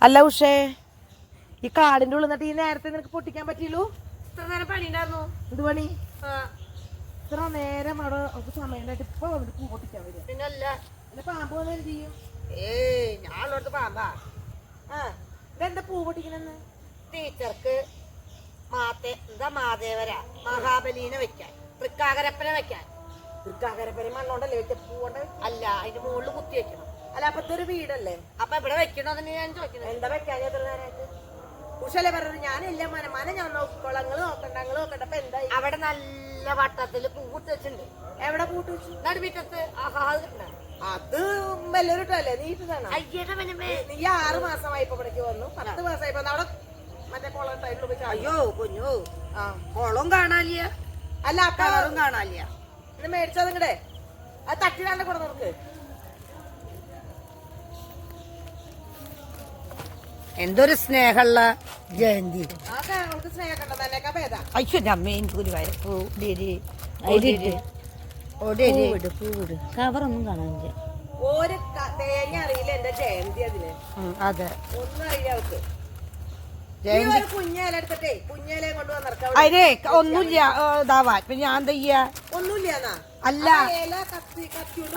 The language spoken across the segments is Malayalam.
അല്ല ഉഷേ, ഈ കാടിന്റെ ഉള്ളിൽ നിന്നിട്ട് ഈ നേരത്തെ നിനക്ക് പൊട്ടിക്കാൻ പറ്റിയല്ലോ? ഇത്ര നേരം പണി ഉണ്ടായിരുന്നു. എന്ത് പണി? ഇത്ര നേരം അവിടെ സമയമായിട്ട് ഇപ്പൊ വന്നിട്ട് പൂ പൊട്ടിക്കാൻ വരിക. പിന്നല്ല എന്നെ പാമ്പ് വന്ന് എന്ത് ചെയ്യും? ഞാനുള്ളടത്ത് പാമ്പാ. ഇതെന്താ പൂ പൊട്ടിക്കണെന്ന്? ടീച്ചർക്ക് മാതേവര മഹാബലീനെ വെക്കാൻ, തൃക്കാകരപ്പനെ വെക്കാൻ. തൃക്കാക്കരപ്പനെ മണ്ണോണ്ടല്ലേ വെച്ച പൂവോണ്ട്? അല്ല, അതിന്റെ മുകളിൽ കുത്തി വെക്കണം. അല്ല, അപ്പത്തെ ഒരു വീടല്ലേ? അപ്പൊ ഇവിടെ വെക്കണോന്ന് ഞാൻ ചോദിക്കുന്നത്. എന്താ വെക്കാൻ എത്ര നേരമായിട്ട്? ഉഷല്ലേ പറഞ്ഞത് ഞാനെല്ലാം മന ഞാൻ നോക്കിക്കോളാം, നിങ്ങള് നോക്കണ്ട അപ്പൊ എന്തായി? അവിടെ നല്ല വട്ടത്തില് പൂവിട്ട് വെച്ചിട്ടുണ്ട്. എവിടെ പൂട്ട് വെച്ചു? നടുവിറ്റത്ത്. അത് വല്ലൊരുട്ടല്ലേ നീ ഇട്ടതാണ്? നീ 6 മാസമായിപ്പോ ഇവിടേക്ക് വന്നു, 10 മാസമായിപ്പോ അവിടെ മറ്റേ കുളം ടൈമിൽ പോയി. അയ്യോ കുഞ്ഞു, കുളവും കാണാനില്ല, അല്ല കളറും കാണാനില്ല. ഇന്ന് മേടിച്ചത് ഇങ്ങടെ അത് തട്ടിടാണ്ട് കൂടെ നമുക്ക്. എന്തൊരു സ്നേഹമുള്ള ജയന്തി. അവൾക്ക് സ്നേഹം കണ്ടോ? തന്നെയൊക്കെ ഭേദാ. അയ്യോ അമ്മേ, എനിക്കൊരു പൂവിട് കവറൊന്നും കാണാനില്ല. ഒരു തേങ്ങ അറിയില്ല എന്റെ ജയന്തി അതിന്. അതെ, ഒന്നും അറിയില്ല അവൾക്ക്. കുഞ്ഞേല എടുത്തിട്ടേ കുഞ്ഞേലെ കൊണ്ട് വന്നിറക്കാം. അതിനെ ഒന്നുമില്ല ഇതാവാൻ. പിന്നെ ഞാൻ എന്താ ചെയ്യാ? ഒന്നുമില്ലാന്നാ? അല്ല,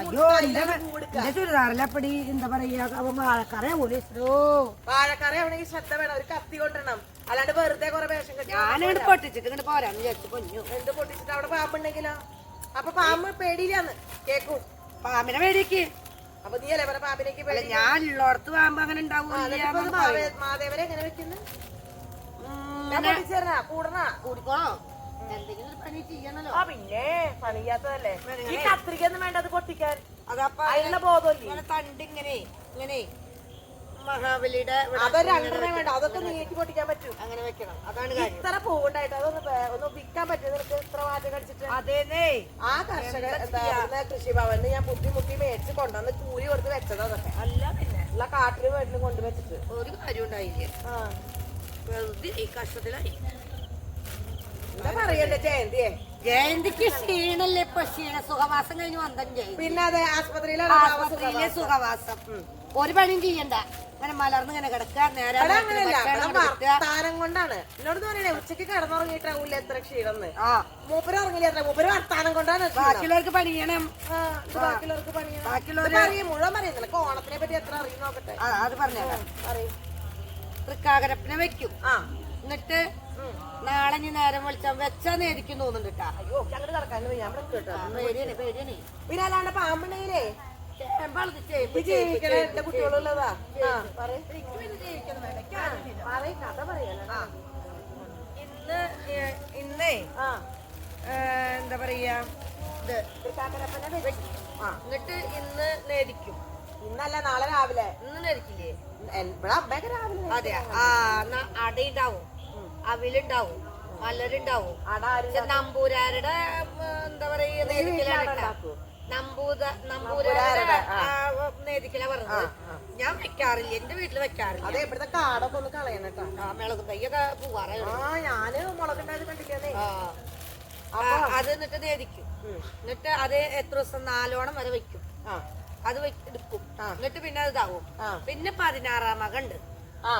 അയ്യോ എന്റെ ചുരിദാറിലപ്പടി എന്താ പറയാ, വാഴക്കറ പോലെ വാഴക്കറ ആവണമെങ്കിൽ ശ്രദ്ധ വേണം, ഒരു കത്തി കൊണ്ടിടണം, അല്ലാണ്ട് വെറുതെ കുറെ വേഷം കെട്ടി. ഞാനിങ്ങോട്ട് പൊട്ടിച്ചിട്ട് ഇങ്ങോട്ട് പോരാന്ന് വിചാരിച്ചു കുഞ്ഞു. എന്ത് പൊട്ടിച്ചിട്ട് അവിടെ പാമ്പുണ്ടെങ്കിലോ? അപ്പൊ പാമ്പ് പേടിയില്ലാന്ന് കേക്കും. പാമ്പിനെ പേടിക്ക്. അപ്പൊ നീ അല്ലേ പറഞ്ഞ പാമ്പിനേക്ക് പേടി? ഞാൻ ഉള്ളടത്ത് പാമ്പ് അങ്ങനെ ഉണ്ടാവും. മാതേവരെ എങ്ങനെ വെക്കുന്നു? കൂടിക്കോണോ? എന്തെങ്കിലും ഒരു പണി ചെയ്യണല്ലോ. പിന്നെ പണിയാത്തതല്ലേ. ഈ കത്രികൊന്നും വേണ്ട അത് പൊട്ടിക്കാൻ. അതപ്പോ അതിനുള്ള ബോധമല്ലേ? തണ്ട് ഇങ്ങനെ ഇങ്ങനെ മഹാബലിയുടെ അതൊരു 2 വേണ്ട, അതൊക്കെ നീക്കി പൊട്ടിക്കാൻ പറ്റും. അങ്ങനെ വെക്കണം, അതാണ് കാര്യം. ഇത്ര പൂവുണ്ടായിട്ട് അതൊന്ന് വിൽക്കാൻ പറ്റും നിനക്ക്? ഇത്ര മാറ്റം കടിച്ചിട്ട് അതേന്നേ. ആ കർഷകർ കൃഷിഭവനിൽ ഞാൻ മുട്ടി മേടിച്ച് കൊണ്ടുവന്ന് കൂലി കൊടുത്ത് വെച്ചത്. അതൊക്കെ അല്ല, പിന്നെ ഉള്ള കാട്ടില് വീട്ടിൽ കൊണ്ടുവച്ചിട്ട് ഒരു കാര്യം ഉണ്ടായില്ല. ഈ കഷ്ടത്തിലായി. എന്താ പറയണ്ടേ ജയന്തിയെ? ജയന്തിക്ക് ക്ഷീണല്ലേ? ഇപ്പൊ സുഖവാസം കഴിഞ്ഞ് വന്നം ചെയ്യും. പിന്നെ അതെ ആസ്പത്രിയിലെ സുഖവാസം. ഒരു പണിയും ചെയ്യണ്ട, ഇങ്ങനെ മലർന്ന് ഇങ്ങനെ കിടക്കുക. നേരെ വർത്താനം കൊണ്ടാണ് എന്നോട് പറയണേ. ഉച്ചക്ക് കിടന്നുറങ്ങിയിട്ടാവൂല എത്ര ക്ഷീണമെന്ന്. മൂപ്പര് ഉറങ്ങില്ല, മൂപ്പര് വർത്താനം കൊണ്ടാണ്. ബാക്കിയുള്ളവർക്ക് പണി ചെയ്യണം. ബാക്കിയുള്ളവർക്ക് പണിയാണ്. മുഴുവൻ പറയും. നിനക്ക് ഓണത്തിനെ പറ്റി എത്ര അറിയും നോക്കട്ടെ. അത് പറഞ്ഞേക്കാം. തൃക്കാകരപ്പനെ വെക്കും. എന്നിട്ട് നാളെ നീ നേരം വിളിച്ചാൽ വെച്ചാ നേരിക്കും തോന്നുന്നുണ്ട്. അയ്യോ അങ്ങോട്ട് കിടക്കാൻ ഞാൻ കേട്ടോ. പേടിയാണ്. പിന്നെ അല്ലാണ്ട് പാമ്പുണ്ടെങ്കിലേ ജീവിക്കണ എന്റെ കുട്ടികളുള്ളതാ. കഥ പറയല. ഇന്നേ എന്താ പറയാ, എന്നിട്ട് ഇന്ന് നേരിക്കും. ഇന്നല്ല നാളെ രാവിലെ. ഇന്ന് നേരിക്കില്ലേ? ഇവിടെ അമ്മയൊക്കെ രാവിലെ. അതെ. അടയുണ്ടാവും, അവിലുണ്ടാവും, മലരുണ്ടാവും. നമ്പൂരാരുടെ എന്താ പറയാ നേരിക്കലാണ്. നമ്പൂരാരുടെ നേരിക്കല പറഞ്ഞത്. ഞാൻ വെക്കാറില്ല, എന്റെ വീട്ടില് വെക്കാറില്ല. അതെ, ഇവിടുത്തെ കാടൊക്കെ ഒന്ന് കളയണട്ടോ. മിളകും തയ്യൊക്കെ പോവാറേ. ഞാന് മുളകുണ്ടായത് കണ്ടില്ലേ? അത് എന്നിട്ട് നേരിക്കും. എന്നിട്ട് അത് എത്ര ദിവസം? 4 ഓണം വരെ വെക്കും. അത് എടുക്കും. എന്നിട്ട് പിന്നെ അത് ഇതാവും. പിന്നെ 16ആം മകൻ ഉണ്ട്.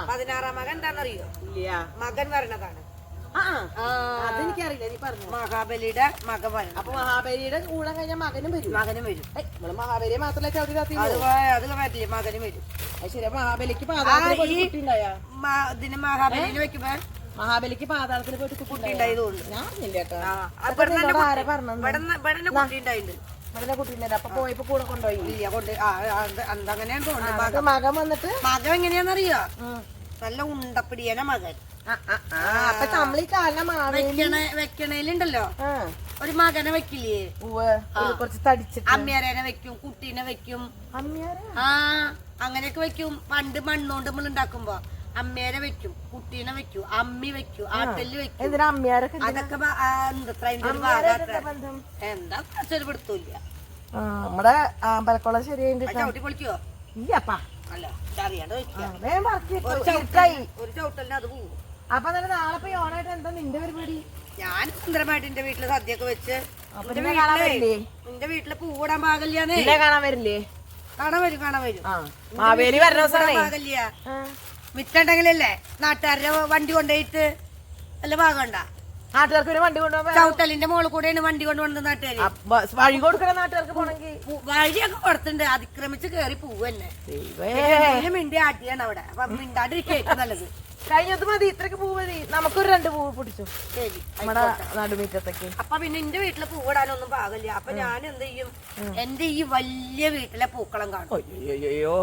16ആം മകൻ എന്താണെന്നറിയോ? മകൻ വരണതാണ്. അതെനിക്കറിയില്ല, നീ പറഞ്ഞു. മഹാബലിയുടെ മകൻ വരണം. അപ്പൊ മഹാബലിയുടെ ഊഴം കഴിഞ്ഞാൽ മകനും വരും. നമ്മള് മഹാബലിയെ മാത്രമല്ല ചവിട്ടി അത് വരില്ലേ? മകനും വരും. ശരി. മഹാബലിക്ക് ഇതിന് മഹാബലിനെ വെക്കുമ്പോ മഹാബലിക്ക് പാതാളത്തിൽ പോയിട്ട് കുട്ടി ഉണ്ടായതുകൊണ്ട് ഞാൻ അറിഞ്ഞില്ല. കുട്ടി കുട്ടിണ്ടായി. അപ്പൊ പോയപ്പോ കൂടെ കൊണ്ടുപോയി. ഇല്ല, അങ്ങനെയാണ് തോന്നുന്നത്. മകൻ വന്നിട്ട് മകൻ എങ്ങനെയാന്നറിയോ? നല്ല ഉണ്ടപ്പിടിയന മകൻ. അപ്പൊ നമ്മളീ കാരണം വെക്കണേലുണ്ടല്ലോ, ഒരു മകനെ വെക്കില്ലേ? കുറച്ച് തടിച്ചിട്ട് അമ്മയാരനെ വെക്കും, കുട്ടീനെ വെക്കും. അങ്ങനെയൊക്കെ വെക്കും. പണ്ട് മണ്ണോണ്ട് നമ്മൾ ഉണ്ടാക്കുമ്പോ അമ്മേരെ വെക്കും, കുട്ടീനെ വെക്കും, അമ്മി വെക്കും, ആട്ടല് വെക്കും. എന്തിനാ അമ്മയാരൊക്കെ? അതൊക്കെ എന്താ പിടുത്തൂല്ല. നമ്മടെ അമ്പലക്കുളം ശരിയായിട്ട് ചവിട്ടി പൊളിക്കോ? ഇല്ലപ്പാ. അല്ല, അറിയാണ്ട് ഒരു ചവിട്ടലിന് അത് പോവും. അപ്പൊ നാളെ പോയി ഓണായിട്ട് എന്താ നിന്റെ പരിപാടി? ഞാൻ സുന്ദരമായിട്ട് എന്റെ വീട്ടില് സദ്യയൊക്കെ വെച്ച് എന്റെ വീട്ടില് പൂവിടാൻ പാകല്യാന്നേ. കാണാൻ വരില്ലേ? കാണാൻ വരും. മാവേലി വരണ പാകല്യ മിറ്റുണ്ടെങ്കിലല്ലേ നാട്ടുകാരുടെ വണ്ടി കൊണ്ടുപോയിട്ട് വല്ല ഭാഗമുണ്ട? നാട്ടുകാർക്ക് ഒരു വണ്ടി കൊണ്ടുപോകാൻ ചവിട്ടലിന്റെ മോളിൽ കൂടെയാണ് വണ്ടി കൊണ്ടുപോകുന്നത് നാട്ടുകാര്. വഴി കൊടുക്കണം നാട്ടുകാർക്ക് പോണെങ്കിൽ. വഴിയൊക്കെ കൊടുത്തിട്ടുണ്ട്, അതിക്രമിച്ച് കേറി പോവന്നെ. മിണ്ടി ആട്ടിയാണ് അവിടെ. അപ്പൊ മിണ്ടാണ്ടിരിക്കും നല്ലത്. കഴിഞ്ഞത് മതി, ഇത്രക്ക് പൂ മതി. നമുക്കൊരു 2 പൂവ് പിടിച്ചു ശരി, നമ്മുടെ നടുമീറ്റത്തേക്ക്. അപ്പൊ പിന്നെ എന്റെ വീട്ടില് പൂവിടാനൊന്നും പാകില്ല. അപ്പൊ ഞാൻ എന്ത് ചെയ്യും, എന്റെ ഈ വലിയ വീട്ടിലെ പൂക്കളം കാണും. അയ്യോ,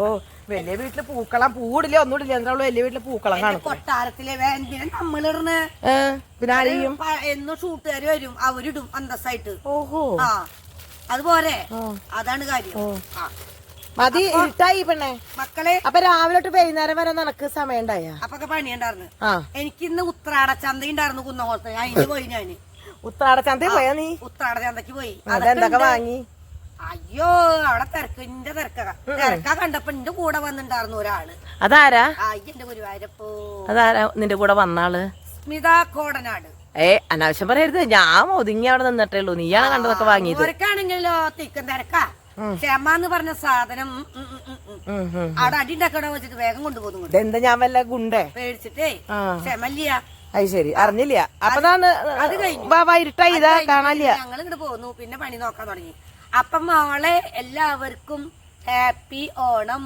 വലിയ വീട്ടില് പൂക്കളം പൂവിടില്ല, ഒന്നുമില്ല. എന്താ വലിയ വീട്ടിലെ പൂക്കളം കാണും. കൊട്ടാരത്തിലെ എന്തിനാ നമ്മളിടുന്ന? പിന്നെ ആരെയും എന്നും ഷൂട്ടുകാര് വരും, അവരിടും അന്തസ്സായിട്ട്. ഓഹോ, ആ അതുപോലെ അതാണ് കാര്യം. മതി, ഇരുട്ടായി പെണ്ണേ. മക്കളെ, അപ്പൊ രാവിലെ തൊട്ട് വൈകുന്നേരം വരെ നിനക്ക് സമയം ഉണ്ടായ? അപ്പൊക്കെ പണിയുണ്ടായിരുന്നു. എനിക്ക് ഇന്ന് ഉത്രാട ചന്ത ഉണ്ടായിരുന്നു കുന്നംകുളത്ത്. അതിന് പോയി ഞാന്. ഉത്രാട ചന്തയിൽ പോയാ നീ? ഉത്രാട ചന്തക്ക് പോയി. അതെന്തൊക്കെ വാങ്ങി? അയ്യോ, അവിടെ തിരക്കാ കണ്ടപ്പോ എന്റെ കൂടെ വന്നിണ്ടായിരുന്നു ഒരാള്. അതാരാ? എന്റെ ഗുരുവായൂരപ്പോ. അതാരാ നിന്റെ കൂടെ വന്നാള്? സ്മിത കോടനാട്. അനാവശ്യം പറയരുത്, ഞാൻ ഒതുങ്ങി അവിടെ നിന്നിട്ടേ ഉള്ളൂ. നീയാണ് കണ്ടതൊക്കെ വാങ്ങിയത്. ഓർക്കാണെങ്കിലോ തിക്കും തിരക്കാ. ക്ഷമാന്ന് പറഞ്ഞ സാധനം അവിടെ അടി ഉണ്ടാക്കണ വെച്ചിട്ട് വേഗം കൊണ്ടുപോകുന്നു. എന്താ ഞാൻ വല്ല ഗുണ്ടേ പേടിച്ചിട്ടേ ക്ഷമല്ല. അത് ശരി, അറിഞ്ഞില്ല. അപ്പൊ അത് കഴിഞ്ഞു. ഇരുട്ടായി, ഇതാ കാണാനില്ല. ഞങ്ങൾ ഇങ്ങോട്ട് പോന്നു, പിന്നെ പണി നോക്കാൻ തുടങ്ങി. അപ്പം മോളെ എല്ലാവർക്കും ഹാപ്പി ഓണം.